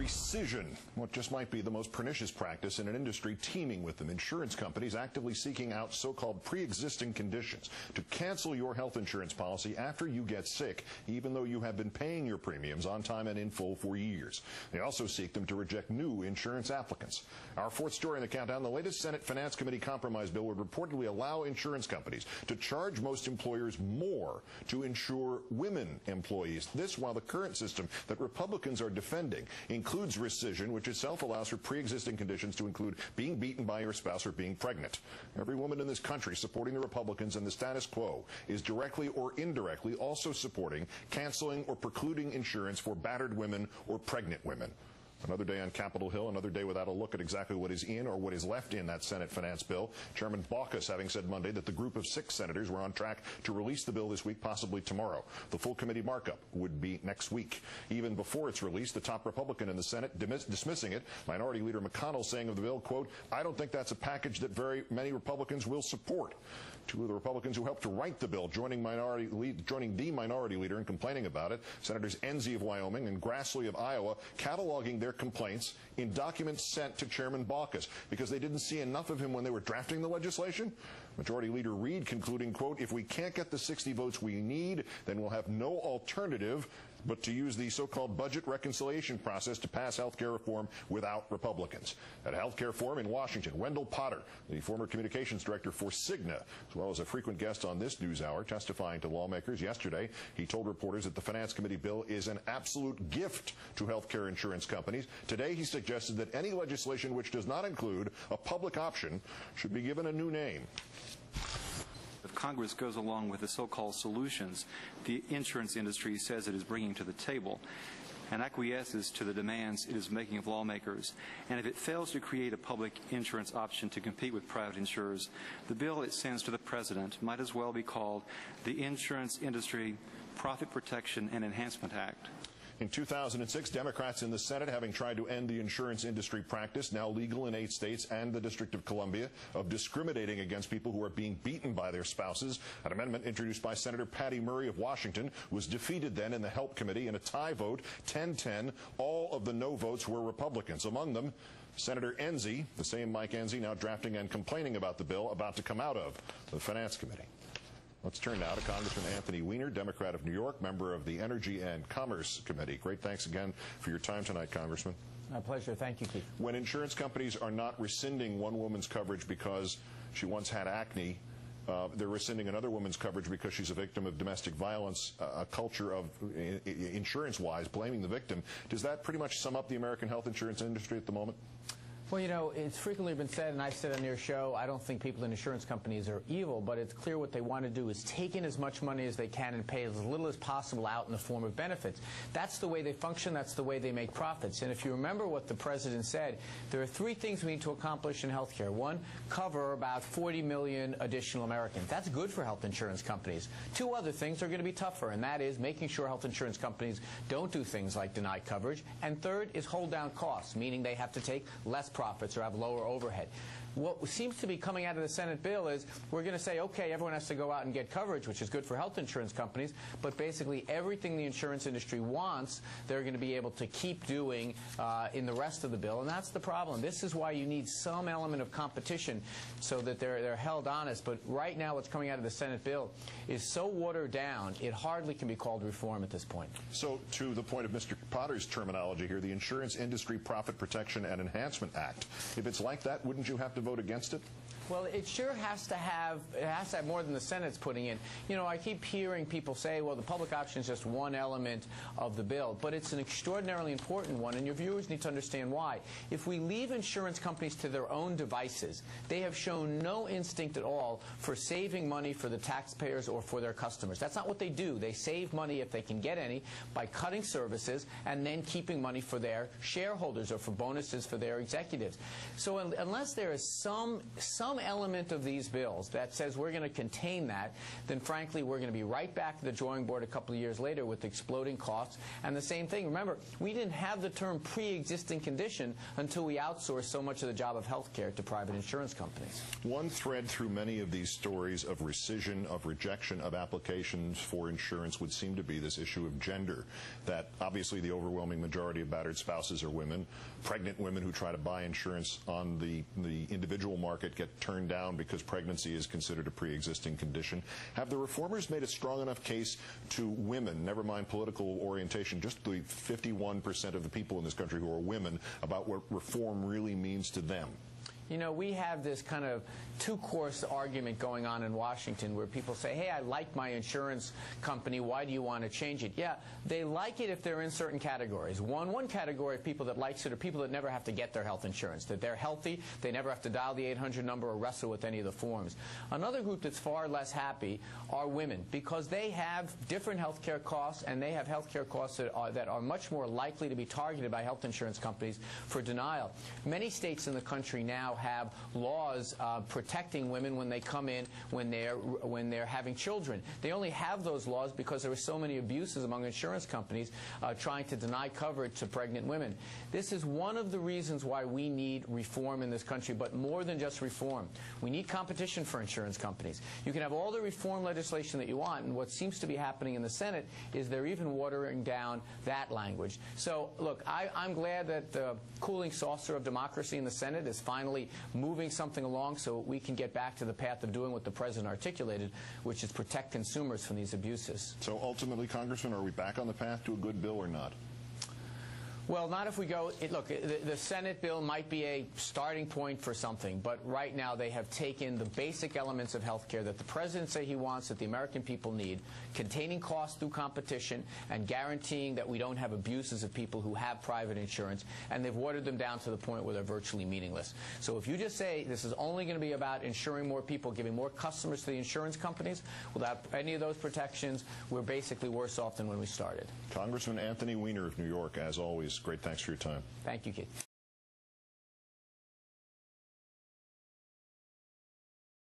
Rescission, what just might be the most pernicious practice in an industry teeming with them. Insurance companies actively seeking out so-called pre-existing conditions to cancel your health insurance policy after you get sick, even though you have been paying your premiums on time and in full for years. They also seek them to reject new insurance applicants. Our fourth story in the countdown, the latest Senate Finance Committee compromise bill would reportedly allow insurance companies to charge most employers more to insure women employees. This while the current system that Republicans are defending includes rescission, which itself allows for pre-existing conditions to include being beaten by your spouse or being pregnant. Every woman in this country supporting the Republicans and the status quo is directly or indirectly also supporting canceling or precluding insurance for battered women or pregnant women. Another day on Capitol Hill, another day without a look at exactly what is in or what is left in that Senate finance bill. Chairman Baucus having said Monday that the group of 6 senators were on track to release the bill this week, possibly tomorrow. The full committee markup would be next week. Even before its release, the top Republican in the Senate dismissing it, Minority Leader McConnell saying of the bill, quote, "I don't think that's a package that very many Republicans will support." 2 of the Republicans who helped to write the bill joining the minority leader and complaining about it, Senators Enzi of Wyoming and Grassley of Iowa, cataloging their complaints in documents sent to Chairman Baucus because they didn't see enough of him when they were drafting the legislation. Majority Leader Reid concluding, quote, "If we can't get the 60 votes we need, then we'll have no alternative but to use the so-called budget reconciliation process to pass health care reform without Republicans." At a health care forum in Washington, Wendell Potter, the former communications director for Cigna, as well as a frequent guest on this news hour, testifying to lawmakers yesterday, he told reporters that the Finance Committee bill is an absolute gift to health care insurance companies. Today, he suggested that any legislation which does not include a public option should be given a new name. If Congress goes along with the so-called solutions the insurance industry says it is bringing to the table and acquiesces to the demands it is making of lawmakers, and if it fails to create a public insurance option to compete with private insurers, the bill it sends to the President might as well be called the Insurance Industry Profit Protection and Enhancement Act. In 2006, Democrats in the Senate, having tried to end the insurance industry practice, now legal in 8 states and the District of Columbia, of discriminating against people who are being beaten by their spouses. An amendment introduced by Senator Patty Murray of Washington was defeated then in the Help Committee in a tie vote, 10-10. All of the no votes were Republicans. Among them, Senator Enzi, the same Mike Enzi now drafting and complaining about the bill about to come out of the Finance Committee. Let's turn now to Congressman Anthony Weiner, Democrat of New York, member of the Energy and Commerce Committee. Great thanks again for your time tonight, Congressman. My pleasure. Thank you, Keith. When insurance companies are not rescinding one woman's coverage because she once had acne, they're rescinding another woman's coverage because she's a victim of domestic violence, a culture of, insurance-wise, blaming the victim. Does that pretty much sum up the American health insurance industry at the moment? Well, you know, it's frequently been said, and I've said on your show, I don't think people in insurance companies are evil, but it's clear what they want to do is take in as much money as they can and pay as little as possible out in the form of benefits. That's the way they function. That's the way they make profits. And if you remember what the President said, there are 3 things we need to accomplish in health care. 1, cover about 40 million additional Americans. That's good for health insurance companies. 2 other things are going to be tougher, and that is making sure health insurance companies don't do things like deny coverage. And 3rd is hold down costs, meaning they have to take less profits or have lower overhead. What seems to be coming out of the Senate bill is we're going to say, okay, everyone has to go out and get coverage, which is good for health insurance companies, but basically everything the insurance industry wants, they're going to be able to keep doing in the rest of the bill, and that's the problem. This is why you need some element of competition so that they're held honest, but right now what's coming out of the Senate bill is so watered down, it hardly can be called reform at this point. So to the point of Mr. Potter's terminology here, the Insurance Industry Profit Protection and Enhancement Act, if it's like that, wouldn't you have to vote against it? Well, it sure has to have more than the Senate's putting in. You know, I keep hearing people say, well, the public option is just one element of the bill, but it's an extraordinarily important one, and your viewers need to understand why. If we leave insurance companies to their own devices, they have shown no instinct at all for saving money for the taxpayers or for their customers. That's not what they do. They save money, if they can get any, by cutting services and then keeping money for their shareholders or for bonuses for their executives. So unless there is some some element of these bills that says we're going to contain that, then frankly we're going to be right back to the drawing board a couple of years later with exploding costs. And the same thing, remember, we didn't have the term pre-existing condition until we outsourced so much of the job of health care to private insurance companies. One thread through many of these stories of rescission, of rejection of applications for insurance would seem to be this issue of gender, that obviously the overwhelming majority of battered spouses are women. Pregnant women who try to buy insurance on the individual market get turned down because pregnancy is considered a pre-existing condition. Have the reformers made a strong enough case to women, never mind political orientation, just the 51% of the people in this country who are women, about what reform really means to them? You know, we have this kind of two-course argument going on in Washington where people say, hey, I like my insurance company, why do you want to change it? Yeah, they like it if they're in certain categories. One category of people that likes it are people that never have to get their health insurance, that they're healthy, they never have to dial the 800 number or wrestle with any of the forms. Another group that's far less happy are women, because they have different health care costs, and they have health care costs that are much more likely to be targeted by health insurance companies for denial. Many states in the country now have laws protecting women when they come in when they're having children. They only have those laws because there are so many abuses among insurance companies trying to deny coverage to pregnant women. This is one of the reasons why we need reform in this country, but more than just reform. We need competition for insurance companies. You can have all the reform legislation that you want, and what seems to be happening in the Senate is they're even watering down that language. So, look, I'm glad that the cooling saucer of democracy in the Senate is finally moving something along so we can get back to the path of doing what the President articulated, which is protect consumers from these abuses. So ultimately, Congressman, are we back on the path to a good bill or not? Well, not if we go. Look, the Senate bill might be a starting point for something, but right now they have taken the basic elements of health care that the President said he wants, that the American people need, containing costs through competition and guaranteeing that we don't have abuses of people who have private insurance, and they've watered them down to the point where they're virtually meaningless. So if you just say this is only going to be about insuring more people, giving more customers to the insurance companies, without any of those protections, we're basically worse off than when we started. Congressman Anthony Weiner of New York, as always, great thanks for your time. Thank you, Keith.